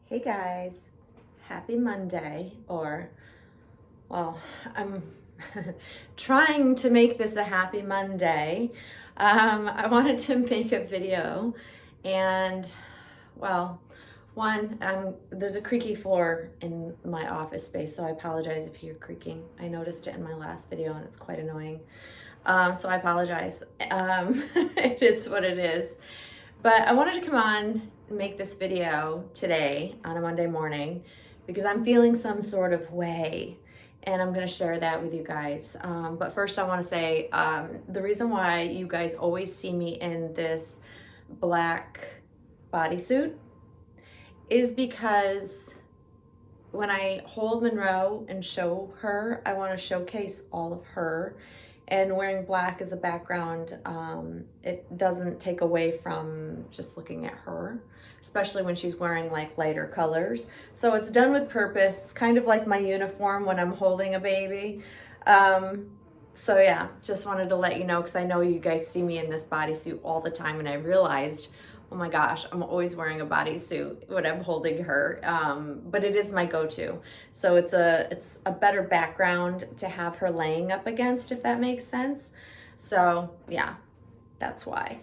Hey guys, happy Monday, well, I'm trying to make this a happy Monday. I wanted to make a video and, well, there's a creaky floor in my office space, so I apologize if you hear creaking. I noticed it in my last video and it's quite annoying. So I apologize. It is what it is. But I wanted to come on and make this video today on a Monday morning because I'm feeling some sort of way and I'm going to share that with you guys. But first I want to say the reason why you guys always see me in this black bodysuit is because when I hold Monroe and show her, I want to showcase all of her. And wearing black as a background, it doesn't take away from just looking at her, especially when she's wearing like lighter colors. So it's done with purpose. It's kind of like my uniform when I'm holding a baby. So yeah, just wanted to let you know because I know you guys see me in this bodysuit all the time, and I realized, oh my gosh, I'm always wearing a bodysuit when I'm holding her, but it is my go-to. So it's a better background to have her laying up against, if that makes sense. So yeah, that's why.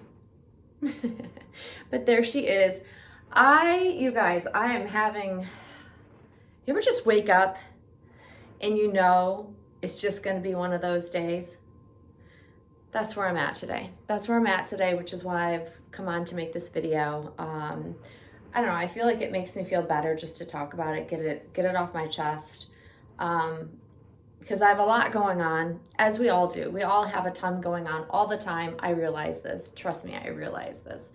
But there she is. You guys, I am having, you ever just wake up and you know it's just going to be one of those days? That's where I'm at today. That's where I'm at today, which is why I've come on to make this video. I don't know, I feel like it makes me feel better just to talk about it, get it off my chest. Because I have a lot going on, as we all do. We all have a ton going on all the time. I realize this. Trust me, I realize this.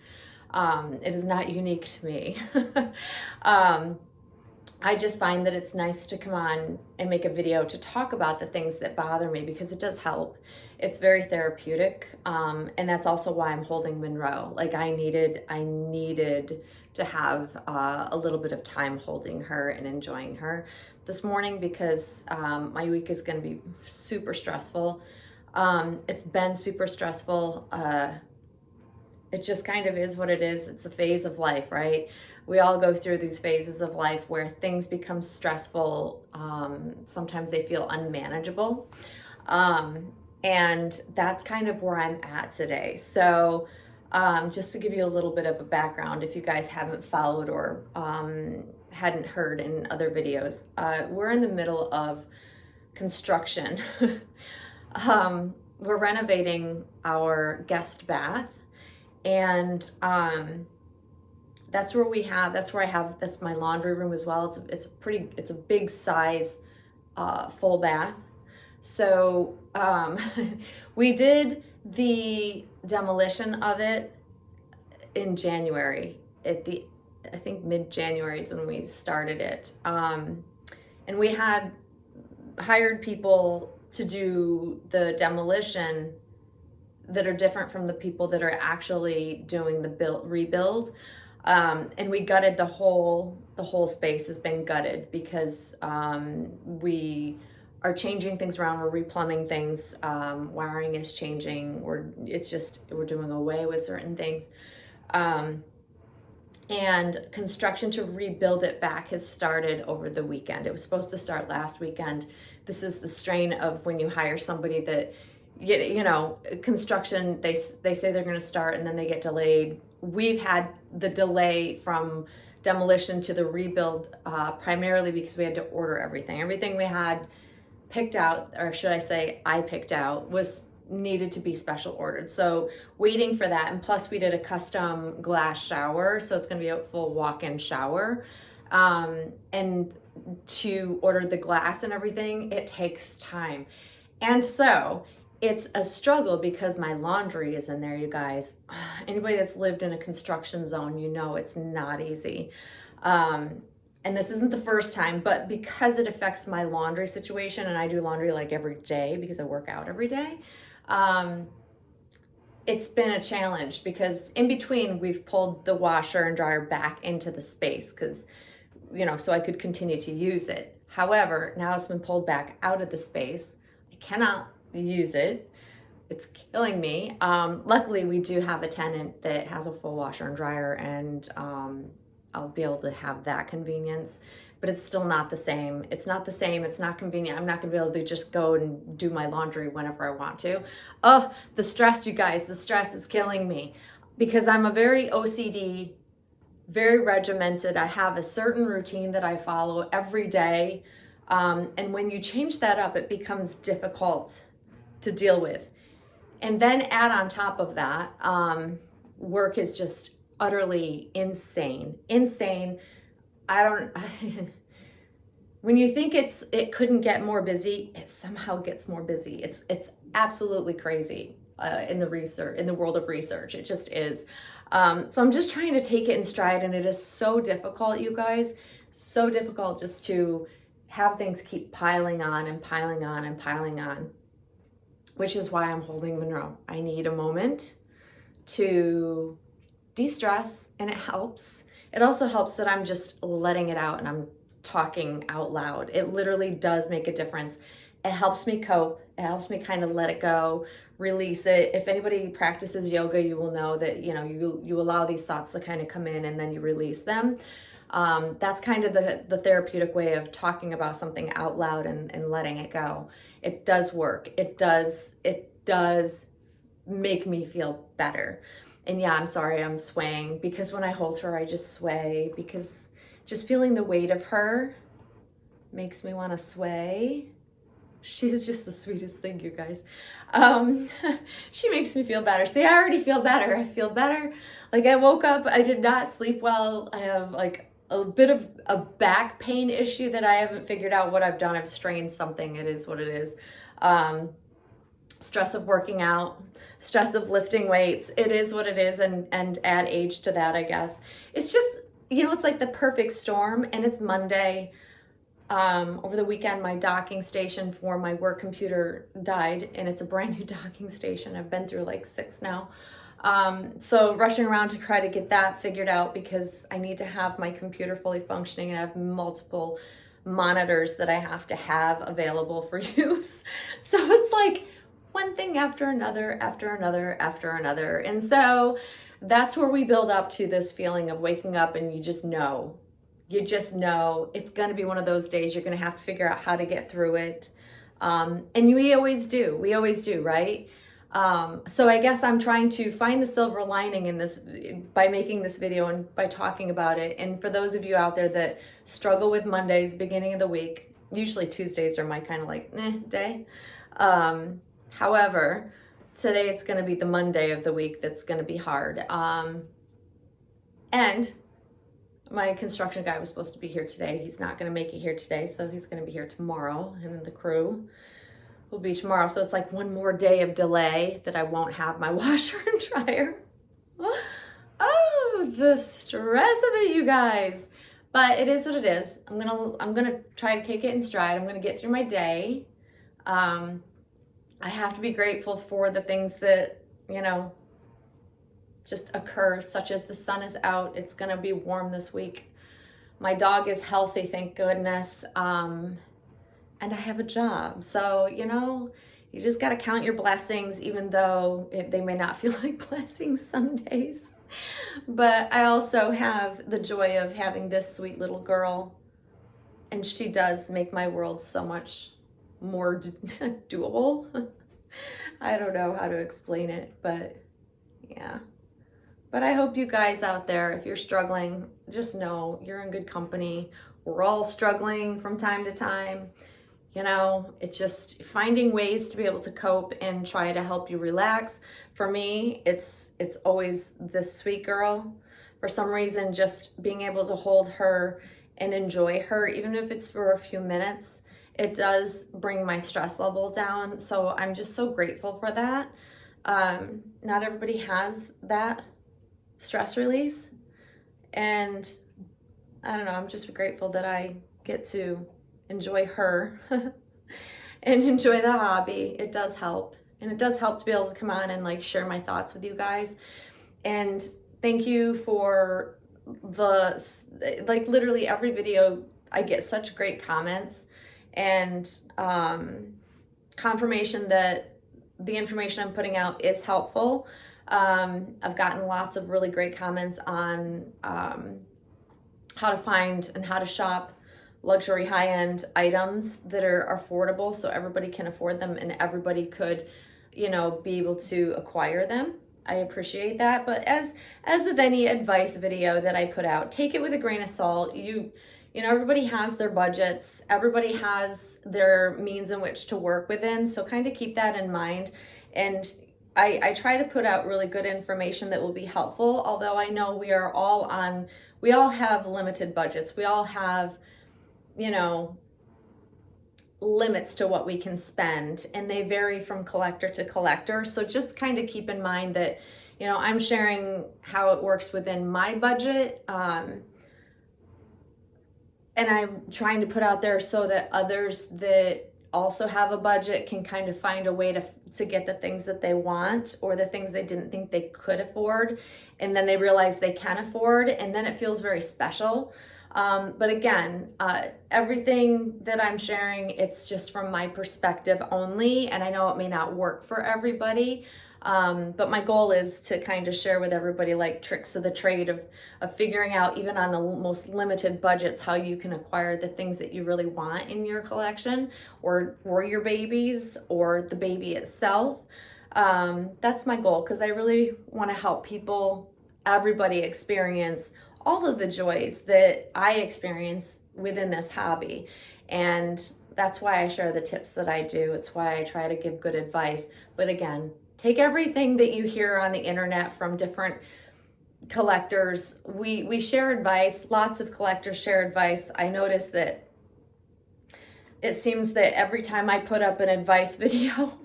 It is not unique to me. I just find that it's nice to come on and make a video to talk about the things that bother me because it does help. It's very therapeutic, and that's also why I'm holding Monroe. Like I needed to have a little bit of time holding her and enjoying her this morning because my week is going to be super stressful. It's been super stressful. It just kind of is what it is. It's a phase of life, right? We all go through these phases of life where things become stressful. Sometimes they feel unmanageable. And that's kind of where I'm at today. So just to give you a little bit of a background, if you guys haven't followed or hadn't heard in other videos, we're in the middle of construction. We're renovating our guest bath. And that's where that's my laundry room as well. It's a big size full bath. So we did the demolition of it in January. I think mid-January is when we started it. And we had hired people to do the demolition that are different from the people that are actually doing the rebuild. And we gutted the whole space has been gutted because we are changing things around. We're replumbing things. Wiring is changing. We're doing away with certain things. And construction to rebuild it back has started over the weekend. It was supposed to start last weekend. This is the strain of when you hire somebody that, construction, they say they're going to start and then they get delayed. We've had the delay from demolition to the rebuild primarily because we had to order everything. Everything we had picked out, or should I say I picked out, was needed to be special ordered. So waiting for that, and plus we did a custom glass shower, so it's going to be a full walk-in shower. And to order the glass and everything, it takes time. And so it's a struggle because my laundry is in there, you guys. Anybody that's lived in a construction zone, it's not easy. And this isn't the first time, but because it affects my laundry situation, and I do laundry like every day because I work out every day, it's been a challenge because in between we've pulled the washer and dryer back into the space because, so I could continue to use it. However, now it's been pulled back out of the space. I cannot use it. It's killing me. Luckily, we do have a tenant that has a full washer and dryer, and I'll be able to have that convenience, but it's still not the same. It's not the same. It's not convenient. I'm not going to be able to just go and do my laundry whenever I want to. Oh, the stress, you guys, the stress is killing me because I'm a very OCD, very regimented. I have a certain routine that I follow every day. And when you change that up, it becomes difficult to deal with. And then add on top of that, work is just utterly insane. I don't, when you think it couldn't get more busy, it somehow gets more busy. It's absolutely crazy in the world of research. It just is. So I'm just trying to take it in stride, and it is so difficult, you guys, so difficult just to have things keep piling on and piling on and piling on, which is why I'm holding Monroe. I need a moment to de-stress, and it helps. It also helps that I'm just letting it out and I'm talking out loud. It literally does make a difference. It helps me cope. It helps me kind of let it go, release it. If anybody practices yoga, you will know that, you know, you allow these thoughts to kind of come in and then you release them. That's kind of the therapeutic way of talking about something out loud and letting it go. It does work. It does make me feel better. And yeah, I'm sorry, I'm swaying because when I hold her, I just sway because just feeling the weight of her makes me want to sway. She's just the sweetest thing, you guys. She makes me feel better. See, I already feel better. I feel better. Like I woke up, I did not sleep well. I have like a bit of a back pain issue that I haven't figured out what I've done. I've strained something. It is what it is. Stress of working out, stress of lifting weights. It is what it is. And add age to that, I guess. It's just, you know, it's like the perfect storm, and it's Monday. Over the weekend, my docking station for my work computer died, and it's a brand new docking station. I've been through like 6 now. So rushing around to try to get that figured out because I need to have my computer fully functioning, and I have multiple monitors that I have to have available for use. So it's like one thing after another, after another, after another. And so that's where we build up to this feeling of waking up and you just know it's going to be one of those days. You're going to have to figure out how to get through it. And we always do, right? So I guess I'm trying to find the silver lining in this by making this video and by talking about it. And for those of you out there that struggle with Mondays, beginning of the week, usually Tuesdays are my kind of like day. However, today it's going to be the Monday of the week that's going to be hard. And my construction guy was supposed to be here today. He's not going to make it here today, so he's going to be here tomorrow, and then the crew will be tomorrow. So it's like one more day of delay that I won't have my washer and dryer. Oh, the stress of it, you guys. But it is what it is. I'm gonna try to take it in stride. I'm gonna get through my day. I have to be grateful for the things that, you know, just occur, such as the sun is out. It's gonna be warm this week. My dog is healthy, thank goodness. And I have a job. So, you know, you just gotta count your blessings, even though they may not feel like blessings some days. But I also have the joy of having this sweet little girl, and she does make my world so much more doable. I don't know how to explain it, but yeah. But I hope you guys out there, if you're struggling, just know you're in good company. We're all struggling from time to time. You know, it's just finding ways to be able to cope and try to help you relax. For me, it's always this sweet girl. For some reason, just being able to hold her and enjoy her, even if it's for a few minutes, it does bring my stress level down. So I'm just so grateful for that. Not everybody has that stress release. And I don't know, I'm just grateful that I get to enjoy her and enjoy the hobby. It does help. And it does help to be able to come on and like share my thoughts with you guys. And thank you for like literally every video, I get such great comments and confirmation that the information I'm putting out is helpful. I've gotten lots of really great comments on how to find and how to shop luxury high-end items that are affordable so everybody can afford them and everybody could, you know, be able to acquire them. I appreciate that. But as with any advice video that I put out, take it with a grain of salt. You know, everybody has their budgets, everybody has their means in which to work within, so kind of keep that in mind. And I try to put out really good information that will be helpful, although I know we all have limited budgets. We all have, you know, limits to what we can spend, and they vary from collector to collector. So just kind of keep in mind that, you know, I'm sharing how it works within my budget, and I'm trying to put out there so that others that also have a budget can kind of find a way to get the things that they want or the things they didn't think they could afford, and then they realize they can afford, and then it feels very special. But again, everything that I'm sharing, it's just from my perspective only, and I know it may not work for everybody, but my goal is to kind of share with everybody like tricks of the trade of figuring out, even on the most limited budgets, how you can acquire the things that you really want in your collection or for your babies or the baby itself. That's my goal, because I really want to help people, everybody, experience all of the joys that I experience within this hobby. And that's why I share the tips that I do. It's why I try to give good advice. But again, take everything that you hear on the internet from different collectors. We share advice. Lots of collectors share advice. I notice that it seems that every time I put up an advice video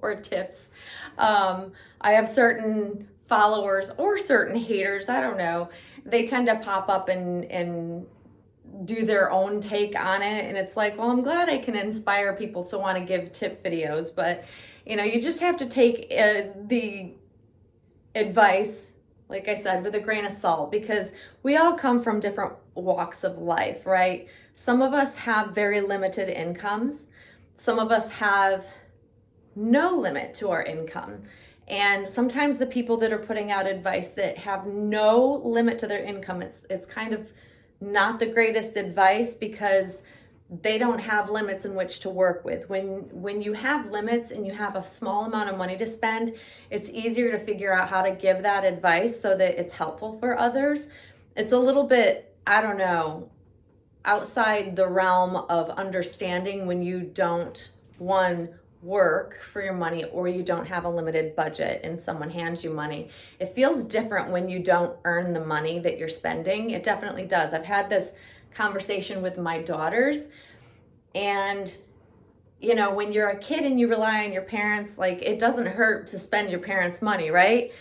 or tips, I have certain followers or certain haters, I don't know, they tend to pop up and do their own take on it. And it's like, well, I'm glad I can inspire people to want to give tip videos, but you know, you just have to take the advice, like I said, with a grain of salt, because we all come from different walks of life, right? Some of us have very limited incomes. Some of us have no limit to our income. And sometimes the people that are putting out advice that have no limit to their income, it's kind of not the greatest advice, because they don't have limits in which to work with. When you have limits and you have a small amount of money to spend, it's easier to figure out how to give that advice so that it's helpful for others. It's a little bit, I don't know, outside the realm of understanding when you don't, one, work for your money, or you don't have a limited budget and someone hands you money. It feels different when you don't earn the money that you're spending. It definitely does. I've had this conversation with my daughters, and you know, when you're a kid and you rely on your parents, like, it doesn't hurt to spend your parents' money, right?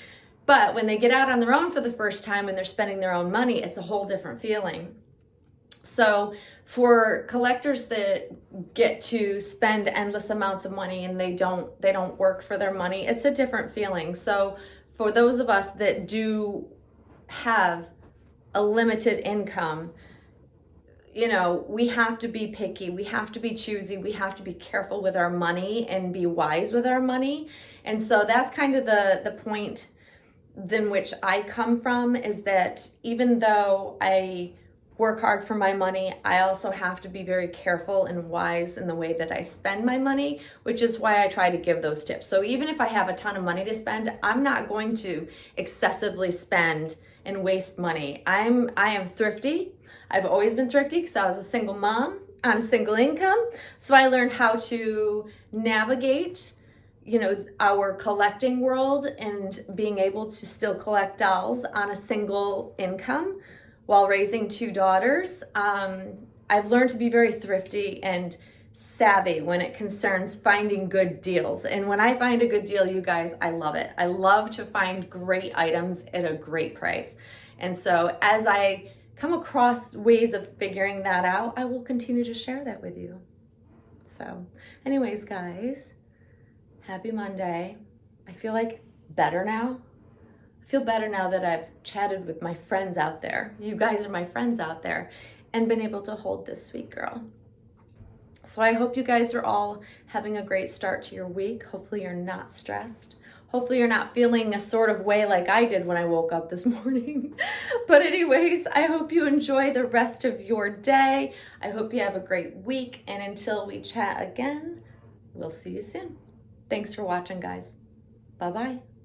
But when they get out on their own for the first time and they're spending their own money, it's a whole different feeling. So for collectors that get to spend endless amounts of money and they don't work for their money, it's a different feeling. So for those of us that do have a limited income, you know, we have to be picky, we have to be choosy, we have to be careful with our money and be wise with our money. And so that's kind of the point in which I come from, is that even though I work hard for my money, I also have to be very careful and wise in the way that I spend my money, which is why I try to give those tips. So even if I have a ton of money to spend, I'm not going to excessively spend and waste money. I am thrifty. I've always been thrifty because I was a single mom on a single income. So I learned how to navigate, you know, our collecting world and being able to still collect dolls on a single income while raising two daughters. I've learned to be very thrifty and savvy when it concerns finding good deals. And when I find a good deal, you guys, I love it. I love to find great items at a great price. And so as I come across ways of figuring that out, I will continue to share that with you. So anyways, guys, happy Monday. I feel like better now. I feel better now that I've chatted with my friends out there. You guys are my friends out there, and been able to hold this sweet girl. So I hope you guys are all having a great start to your week. Hopefully you're not stressed. Hopefully you're not feeling a sort of way like I did when I woke up this morning. But anyways, I hope you enjoy the rest of your day. I hope you have a great week. And until we chat again, we'll see you soon. Thanks for watching, guys. Bye-bye.